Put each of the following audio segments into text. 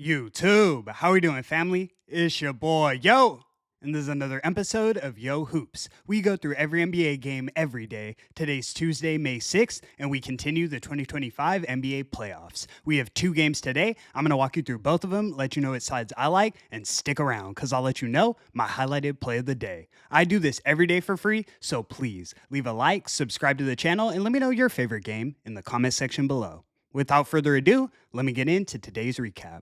YouTube, how we doing, family? It's your boy, Yo! And this is another episode of Yo Hoops. We go through every NBA game every day. Today's Tuesday, May 6th, and we continue the 2025 NBA playoffs. We have two games today. I'm going to walk you through both of them, let you know what sides I like, and stick around because I'll let you know my highlighted play of the day. I do this every day for free, so please leave a like, subscribe to the channel, and let me know your favorite game in the comment section below. Without further ado, let me get into today's recap.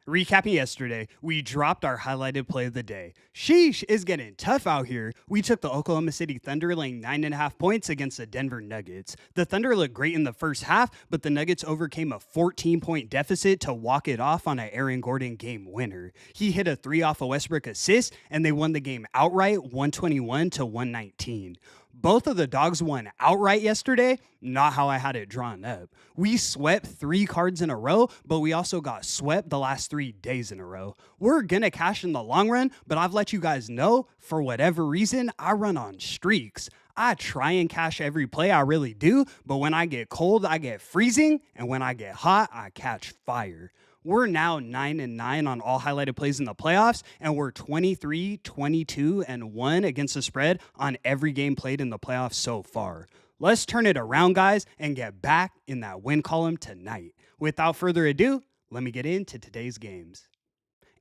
Recapping yesterday, we dropped our highlighted play of the day. Sheesh, is getting tough out here. We took the Oklahoma City Thunder laying 9.5 points against the Denver Nuggets. The Thunder looked great in the first half, but the Nuggets overcame a 14-point deficit to walk it off on an Aaron Gordon game winner. He hit a 3 off a Westbrook assist, and they won the game outright 121 to 119. Both of the dogs won outright yesterday, not how I had it drawn up. We swept 3 cards in a row, but we also got swept the last 3 days in a row. We're gonna cash in the long run, but I've let you guys know, for whatever reason, I run on streaks. I try and cash every play, I really do, but when I get cold, I get freezing, and when I get hot, I catch fire. We're now 9-9 on all highlighted plays in the playoffs, and we're 23, 22, and 1 against the spread on every game played in the playoffs so far. Let's turn it around, guys, and get back in that win column tonight. Without further ado, let me get into today's games.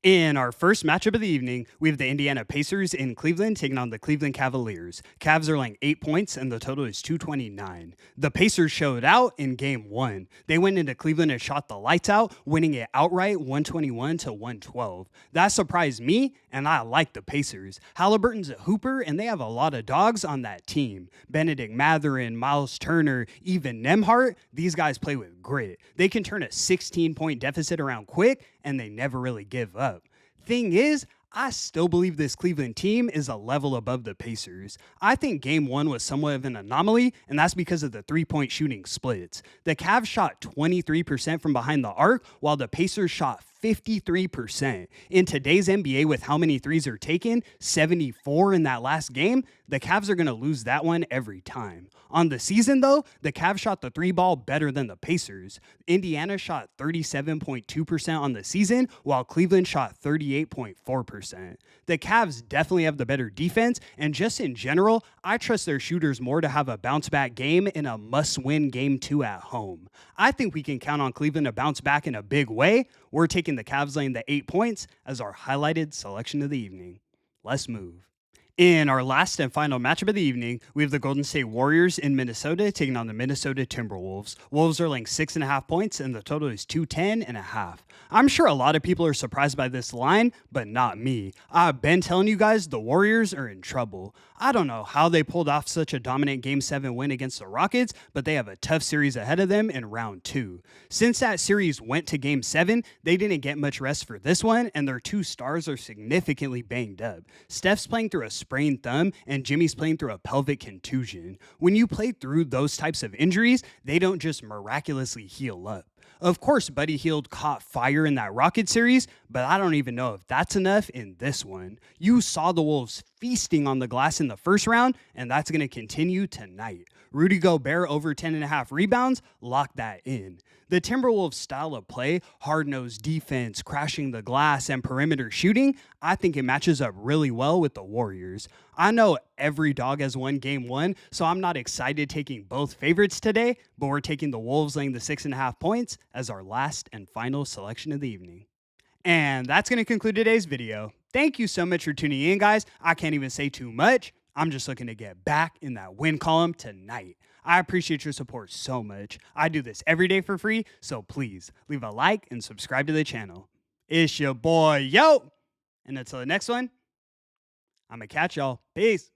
In our first matchup of the evening, we have the Indiana Pacers in Cleveland taking on the Cleveland Cavaliers. Cavs are laying 8 points, and the total is 229. The Pacers showed out in game 1. They went into Cleveland and shot the lights out, winning it outright 121 to 112. That surprised me, and I like the Pacers. Halliburton's a hooper, and they have a lot of dogs on that team. Benedict Mathurin, Miles Turner, even Nembhard, these guys play with grit. They can turn a 16-point deficit around quick, and they never really give up. Thing is, I still believe this Cleveland team is a level above the Pacers. I think game 1 was somewhat of an anomaly, and that's because of the 3-point shooting splits. The Cavs shot 23% from behind the arc, while the Pacers shot 53%. In today's NBA, with how many threes are taken, 74 in that last game, the Cavs are going to lose that one every time. On the season, though, the Cavs shot the 3 ball better than the Pacers. Indiana shot 37.2% on the season, while Cleveland shot 38.4%. The Cavs definitely have the better defense, and just in general, I trust their shooters more to have a bounce-back game in a must-win game 2 at home. I think we can count on Cleveland to bounce back in a big way. We're taking the Cavs laying the 8 points as our highlighted selection of the evening. Let's move. In our last and final matchup of the evening, we have the Golden State Warriors in Minnesota taking on the Minnesota Timberwolves. Wolves are laying 6.5 points, and the total is 210.5. I'm sure a lot of people are surprised by this line, but not me. I've been telling you guys the Warriors are in trouble. I don't know how they pulled off such a dominant Game 7 win against the Rockets, but they have a tough series ahead of them in round 2. Since that series went to Game 7, they didn't get much rest for this one, and their 2 stars are significantly banged up. Steph's playing through a sprained thumb, and Jimmy's playing through a pelvic contusion. When you play through those types of injuries, they don't just miraculously heal up. Of course, Buddy Hield caught fire in that Rocket series, but I don't even know if that's enough in this one. You saw the Wolves feasting on the glass in the first round, and that's going to continue tonight. Rudy Gobert over 10.5 rebounds, lock that in. The Timberwolves' style of play, hard-nosed defense, crashing the glass, and perimeter shooting, I think it matches up really well with the Warriors. I know every dog has won game 1, so I'm not excited taking both favorites today, but we're taking the Wolves laying the 6.5 points as our last and final selection of the evening. And that's going to conclude today's video. Thank you so much for tuning in, guys. I can't even say too much. I'm just looking to get back in that win column tonight. I appreciate your support so much. I do this every day for free, so please leave a like and subscribe to the channel. It's your boy, Yo! And until the next one, I'm going to catch y'all. Peace.